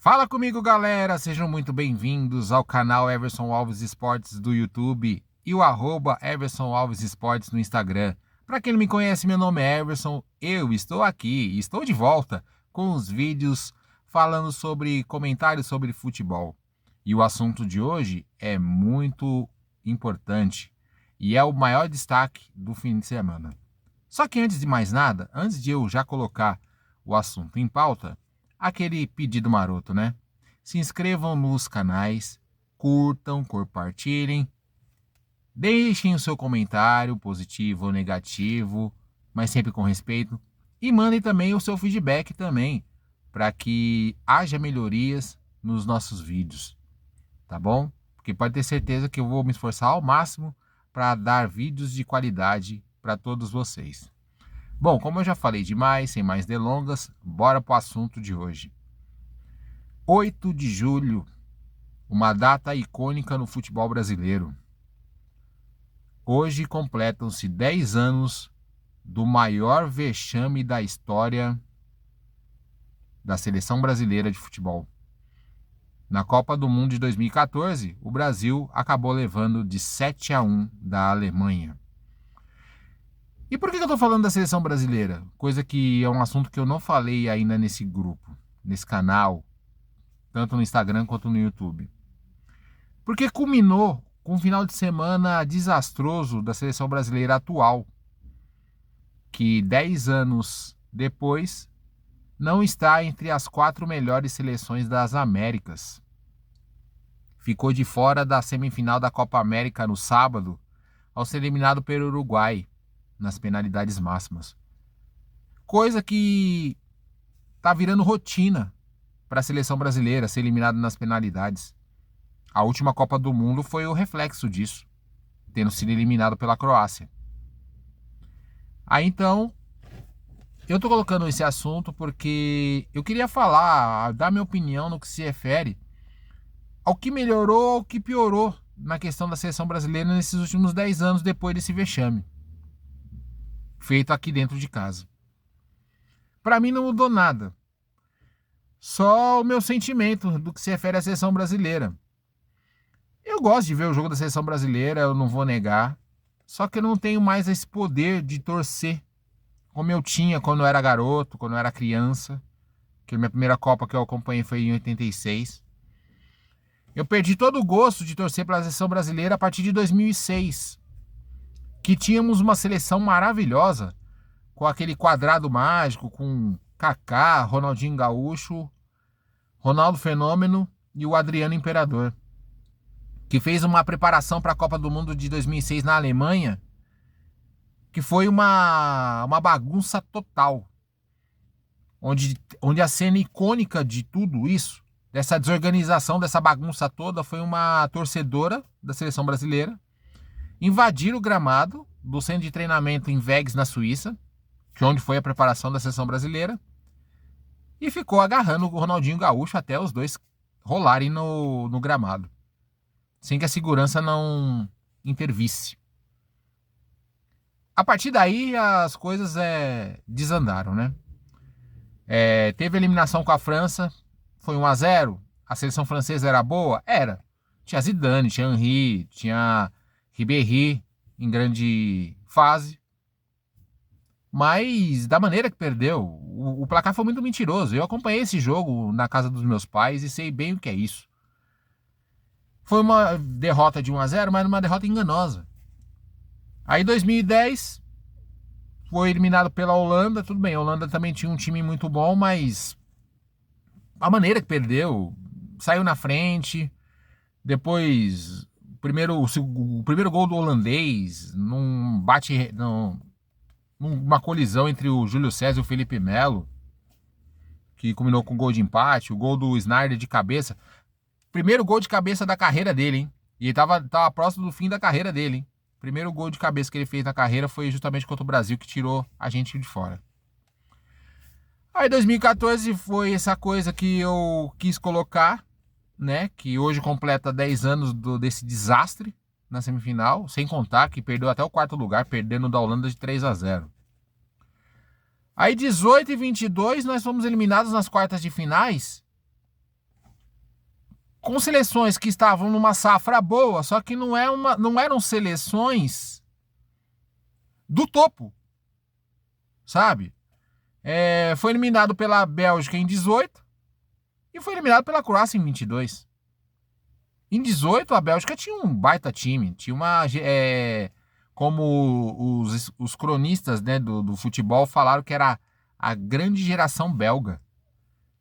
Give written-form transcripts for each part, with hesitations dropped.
Fala comigo, galera! Sejam muito bem-vindos ao canal Everson Alves Esportes do YouTube e o @Everson Alves Esportes no Instagram. Para quem não me conhece, meu nome é Everson, eu estou aqui, estou de volta com os vídeos falando sobre comentários sobre futebol. E o assunto de hoje é muito importante e é o maior destaque do fim de semana. Só que antes de mais nada, antes de eu já colocar o assunto em pauta, aquele pedido maroto, né? Se inscrevam nos canais, curtam, compartilhem, deixem o seu comentário, positivo ou negativo, mas sempre com respeito, e mandem também o seu feedback também, para que haja melhorias nos nossos vídeos, tá bom? Porque pode ter certeza que eu vou me esforçar ao máximo para dar vídeos de qualidade para todos vocês. Bom, como eu já falei demais, sem mais delongas, bora para o assunto de hoje. 8 de julho, uma data icônica no futebol brasileiro. Hoje completam-se 10 anos do maior vexame da história da seleção brasileira de futebol. Na Copa do Mundo de 2014, o Brasil acabou levando de 7-1 da Alemanha. E por que eu estou falando da seleção brasileira? Coisa que é um assunto que eu não falei ainda nesse grupo, nesse canal, tanto no Instagram quanto no YouTube. Porque culminou com um final de semana desastroso da seleção brasileira atual, que 10 anos depois não está entre as 4 melhores seleções das Américas. Ficou de fora da semifinal da Copa América no sábado, ao ser eliminado pelo Uruguai nas penalidades máximas. Coisa que tá virando rotina para a seleção brasileira ser eliminada nas penalidades. A última Copa do Mundo foi o reflexo disso, tendo sido eliminado pela Croácia. Aí então, eu tô colocando esse assunto porque eu queria falar, dar minha opinião no que se refere ao que melhorou, ao que piorou na questão da seleção brasileira nesses últimos 10 anos depois desse vexame feito aqui dentro de casa. Para mim não mudou nada. Só o meu sentimento do que se refere à seleção brasileira. Eu gosto de ver o jogo da seleção brasileira, eu não vou negar. Só que eu não tenho mais esse poder de torcer como eu tinha quando eu era garoto, quando eu era criança. Que a minha primeira Copa que eu acompanhei foi em 86. Eu perdi todo o gosto de torcer pela seleção brasileira a partir de 2006. Que tínhamos uma seleção maravilhosa, com aquele quadrado mágico, com Kaká, Ronaldinho Gaúcho, Ronaldo Fenômeno e o Adriano Imperador, que fez uma preparação para a Copa do Mundo de 2006 na Alemanha, que foi uma bagunça total, onde a cena icônica de tudo isso, dessa desorganização, dessa bagunça toda, foi uma torcedora da seleção brasileira invadir o gramado do centro de treinamento em Vegas, na Suíça, que é onde foi a preparação da seleção brasileira, e ficou agarrando o Ronaldinho Gaúcho até os dois rolarem no gramado, sem que a segurança não intervisse. A partir daí as coisas desandaram, né? Teve eliminação com a França, foi 1-0, a seleção francesa era boa? Era. Tinha Zidane, tinha Henry, tinha Ribéry em grande fase. Mas da maneira que perdeu, o placar foi muito mentiroso. Eu acompanhei esse jogo na casa dos meus pais e sei bem o que é isso. Foi uma derrota de 1-0, mas uma derrota enganosa. Aí em 2010 foi eliminado pela Holanda. Tudo bem, a Holanda também tinha um time muito bom, mas a maneira que perdeu, saiu na frente. Depois o primeiro gol do holandês numa colisão entre o Júlio César e o Felipe Melo, que culminou com um gol de empate. O gol do Sneijder de cabeça, primeiro gol de cabeça da carreira dele, hein? E ele tava próximo do fim da carreira dele, hein? Primeiro gol de cabeça que ele fez na carreira foi justamente contra o Brasil, que tirou a gente de fora. Aí 2014 foi essa coisa que eu quis colocar, né? Que hoje completa 10 anos desse desastre na semifinal, sem contar que perdeu até o 4º lugar, perdendo da Holanda de 3-0. Aí 18 e 22 nós fomos eliminados nas quartas de finais com seleções que estavam numa safra boa, só que não eram seleções do topo, sabe? Foi eliminado pela Bélgica em 18 e foi eliminado pela Croácia em 22. Em 18, a Bélgica tinha um baita time, tinha como os cronistas, né, do futebol falaram que era a grande geração belga.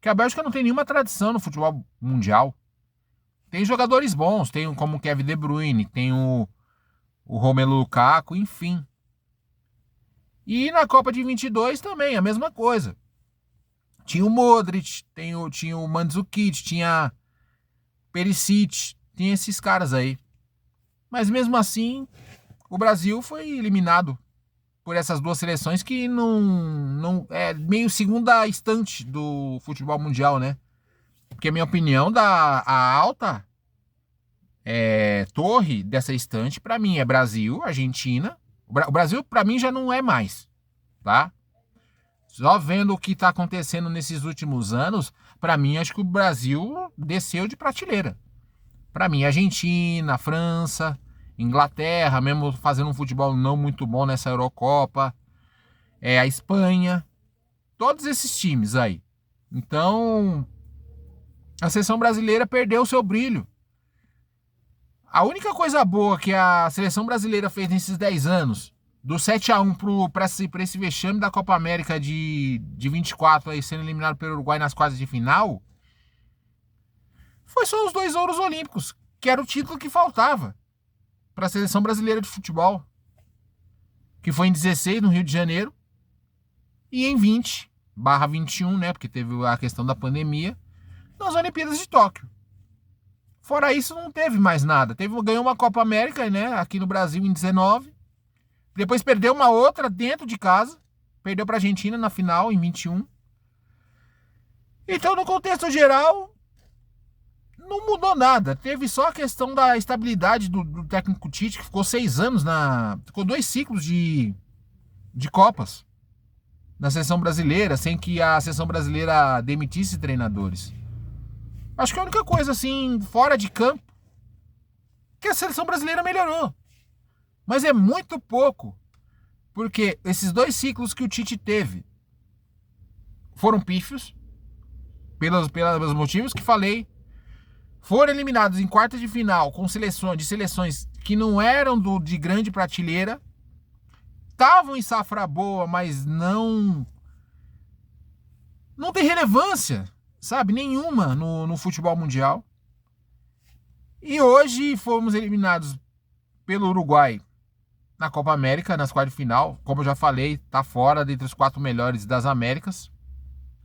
Que a Bélgica não tem nenhuma tradição no futebol mundial. Tem jogadores bons, tem como o Kevin De Bruyne, tem o Romelu Lukaku, enfim. E na Copa de 22 também, a mesma coisa. Tinha o Modric, tinha o Mandzukic, tinha Perisic, tinha esses caras aí. Mas mesmo assim, o Brasil foi eliminado por essas duas seleções que não é meio segunda estante do futebol mundial, né? Porque a minha opinião a alta torre dessa estante, pra mim, é Brasil, Argentina. O Brasil, pra mim, já não é mais, tá? Só vendo o que tá acontecendo nesses últimos anos, pra mim, acho que o Brasil desceu de prateleira. Pra mim, Argentina, França, Inglaterra, mesmo fazendo um futebol não muito bom nessa Eurocopa, a Espanha, todos esses times aí. Então, a seleção brasileira perdeu o seu brilho. A única coisa boa que a seleção brasileira fez nesses 10 anos, do 7-1 para esse vexame da Copa América de 24, aí sendo eliminado pelo Uruguai nas quartas de final, foi só os 2 ouros olímpicos, que era o título que faltava para a seleção brasileira de futebol, que foi em 16 no Rio de Janeiro e em 20/21, né, porque teve a questão da pandemia, nas Olimpíadas de Tóquio. Fora isso, não teve mais nada. Ganhou uma Copa América, né, aqui no Brasil em 19. Depois perdeu uma outra dentro de casa. Perdeu para a Argentina na final em 21. Então, no contexto geral, não mudou nada. Teve só a questão da estabilidade do técnico Tite, que ficou 6 anos ficou 2 ciclos de Copas na seleção brasileira, sem que a seleção brasileira demitisse treinadores. Acho que a única coisa, assim, fora de campo, que a seleção brasileira melhorou. Mas é muito pouco. Porque esses 2 ciclos que o Tite teve foram pífios, pelos motivos que falei. Foram eliminados em quartas de final com seleções que não eram de grande prateleira. Estavam em safra boa, mas não tem relevância, sabe, nenhuma no futebol mundial. E hoje fomos eliminados pelo Uruguai na Copa América, nas quartas de final. Como eu já falei, tá fora dentre os 4 melhores das Américas,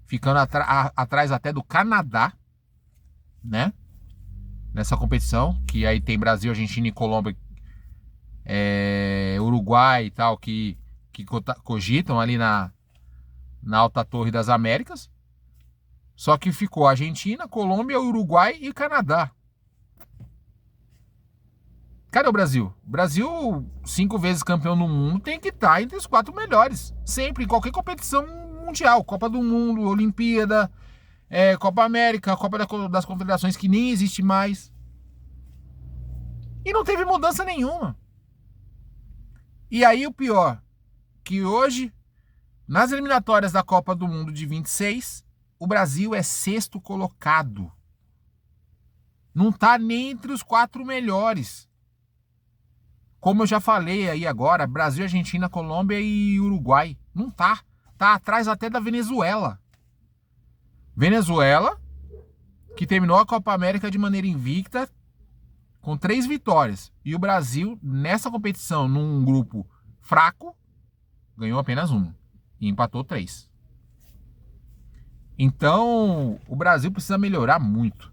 ficando atrás até do Canadá, né, nessa competição, que aí tem Brasil, Argentina e Colômbia, Uruguai e tal, que cogitam ali na alta torre das Américas. Só que ficou Argentina, Colômbia, Uruguai e Canadá. Cadê o Brasil? O Brasil, 5 vezes campeão do mundo, tem que estar entre os 4 melhores. Sempre, em qualquer competição mundial. Copa do Mundo, Olimpíada, Copa América, Copa das Confederações, que nem existe mais. E não teve mudança nenhuma. E aí o pior, que hoje, nas eliminatórias da Copa do Mundo de 26, o Brasil é 6º colocado. Não tá nem entre os 4 melhores. Como eu já falei aí agora, Brasil, Argentina, Colômbia e Uruguai. Não tá. Tá atrás até da Venezuela. Venezuela, que terminou a Copa América de maneira invicta, com 3 vitórias. E o Brasil, nessa competição, num grupo fraco, ganhou apenas 1. E empatou 3. Então, o Brasil precisa melhorar muito.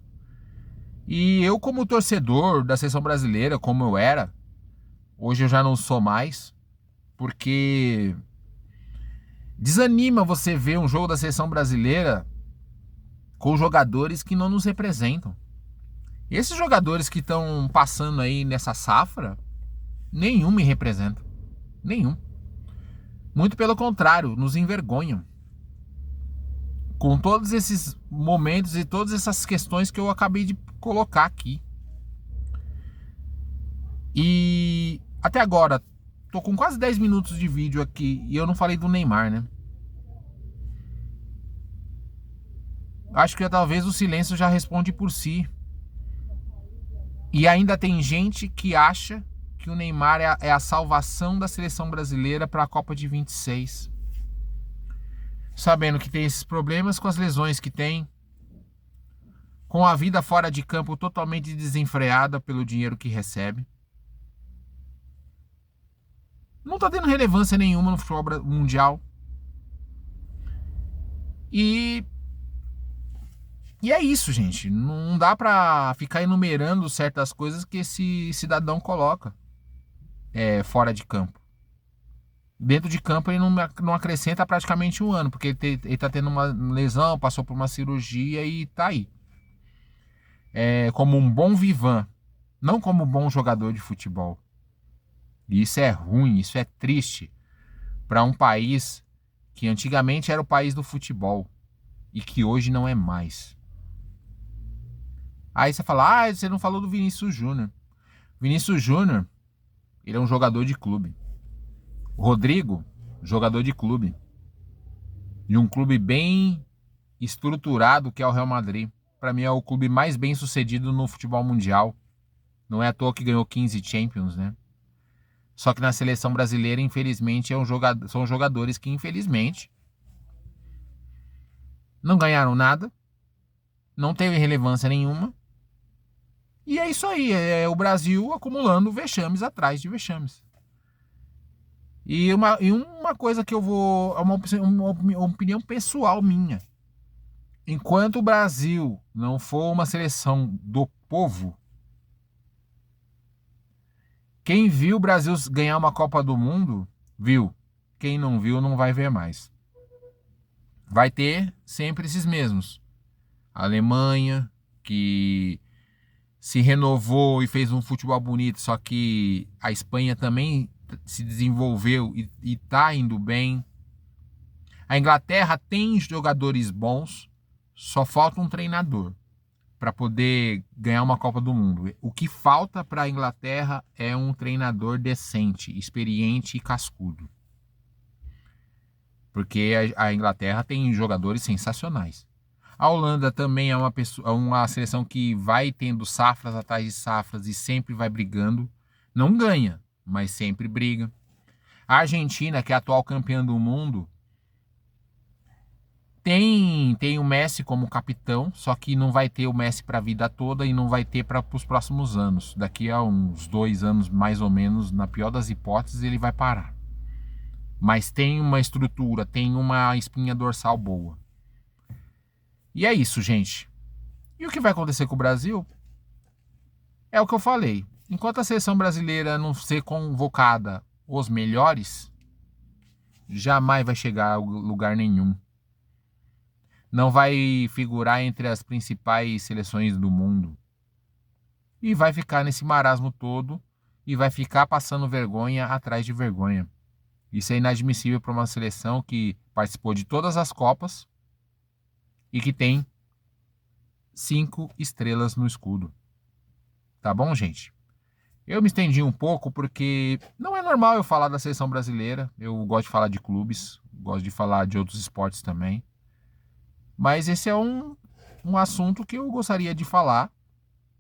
E eu, como torcedor da seleção brasileira, como eu era, hoje eu já não sou mais, porque desanima você ver um jogo da seleção brasileira com jogadores que não nos representam. Esses jogadores que estão passando aí nessa safra, nenhum me representa. Nenhum. Muito pelo contrário, nos envergonham. com todos esses momentos e todas essas questões que eu acabei de colocar aqui. E até agora, tô com quase 10 minutos de vídeo aqui e eu não falei do Neymar, né? Acho que talvez o silêncio já responde por si. E ainda tem gente que acha que o Neymar é a salvação da seleção brasileira para a Copa de 26. Sabendo que tem esses problemas com as lesões que tem, com a vida fora de campo totalmente desenfreada pelo dinheiro que recebe. Não tá tendo relevância nenhuma no futebol mundial. E é isso, gente. Não dá pra ficar enumerando certas coisas que esse cidadão coloca fora de campo. Dentro de campo ele não acrescenta praticamente um ano, porque ele tá tendo uma lesão, passou por uma cirurgia e tá aí. Como um bom vivan, não como um bom jogador de futebol. E isso é ruim, isso é triste para um país que antigamente era o país do futebol e que hoje não é mais. Aí você fala, você não falou do Vinícius Júnior. Vinícius Júnior, ele é um jogador de clube. Rodrigo, jogador de clube. De um clube bem estruturado que é o Real Madrid. Para mim é o clube mais bem sucedido no futebol mundial. Não é à toa que ganhou 15 Champions, né? Só que na seleção brasileira, infelizmente, são jogadores que, infelizmente, não ganharam nada, não teve relevância nenhuma. E é isso aí, é o Brasil acumulando vexames atrás de vexames. E uma coisa que eu vou... É uma opinião pessoal minha. Enquanto o Brasil não for uma seleção do povo, quem viu o Brasil ganhar uma Copa do Mundo, viu. Quem não viu, não vai ver mais. Vai ter sempre esses mesmos. A Alemanha, que se renovou e fez um futebol bonito, só que a Espanha também se desenvolveu e tá indo bem. A Inglaterra tem jogadores bons, só falta um treinador para poder ganhar uma Copa do Mundo. O que falta para a Inglaterra é um treinador decente, experiente e cascudo. Porque a Inglaterra tem jogadores sensacionais. A Holanda também é uma seleção que vai tendo safras atrás de safras e sempre vai brigando. Não ganha, mas sempre briga. A Argentina, que é a atual campeã do mundo, tem o Messi como capitão, só que não vai ter o Messi para a vida toda e não vai ter para os próximos anos. Daqui a uns 2 anos, mais ou menos, na pior das hipóteses, ele vai parar. Mas tem uma estrutura, tem uma espinha dorsal boa. E é isso, gente. E o que vai acontecer com o Brasil? É o que eu falei. Enquanto a seleção brasileira não ser convocada os melhores, jamais vai chegar a lugar nenhum. Não vai figurar entre as principais seleções do mundo. E vai ficar nesse marasmo todo e vai ficar passando vergonha atrás de vergonha. Isso é inadmissível para uma seleção que participou de todas as Copas e que tem 5 estrelas no escudo. Tá bom, gente? Eu me estendi um pouco porque não é normal eu falar da seleção brasileira. Eu gosto de falar de clubes, gosto de falar de outros esportes também. Mas esse é um assunto que eu gostaria de falar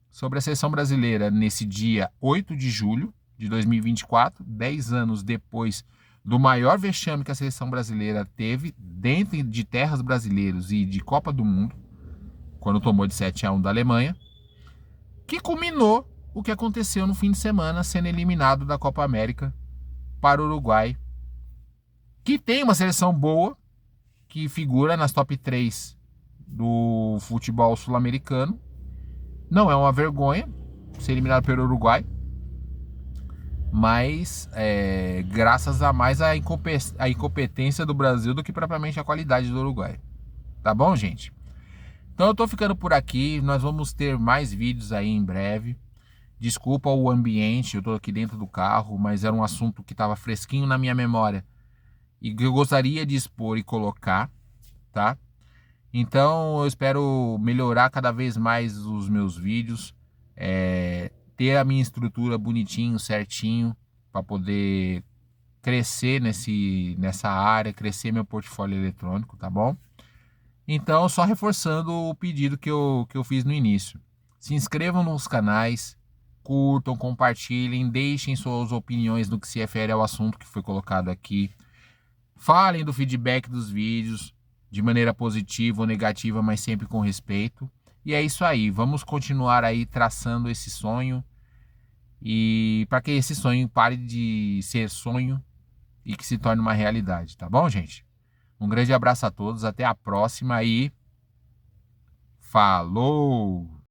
sobre a seleção brasileira nesse dia 8 de julho de 2024, 10 anos depois do maior vexame que a seleção brasileira teve dentro de terras brasileiras e de Copa do Mundo, quando tomou de 7-1 da Alemanha, que culminou o que aconteceu no fim de semana, sendo eliminado da Copa América para o Uruguai, que tem uma seleção boa, que figura nas top 3 do futebol sul-americano. Não é uma vergonha ser eliminado pelo Uruguai, mas graças a mais a incompetência do Brasil do que propriamente a qualidade do Uruguai. Tá bom, gente? Então eu tô ficando por aqui, nós vamos ter mais vídeos aí em breve. Desculpa o ambiente, eu tô aqui dentro do carro, mas era um assunto que estava fresquinho na minha memória e que eu gostaria de expor e colocar, tá? Então eu espero melhorar cada vez mais os meus vídeos, ter a minha estrutura bonitinho, certinho, para poder crescer nessa área, crescer meu portfólio eletrônico, tá bom? Então, só reforçando o pedido que eu fiz no início. Se inscrevam nos canais, curtam, compartilhem, deixem suas opiniões no que se refere ao assunto que foi colocado aqui. Falem do feedback dos vídeos, de maneira positiva ou negativa, mas sempre com respeito. E é isso aí, vamos continuar aí traçando esse sonho e para que esse sonho pare de ser sonho e que se torne uma realidade, tá bom, gente? Um grande abraço a todos, até a próxima e falou!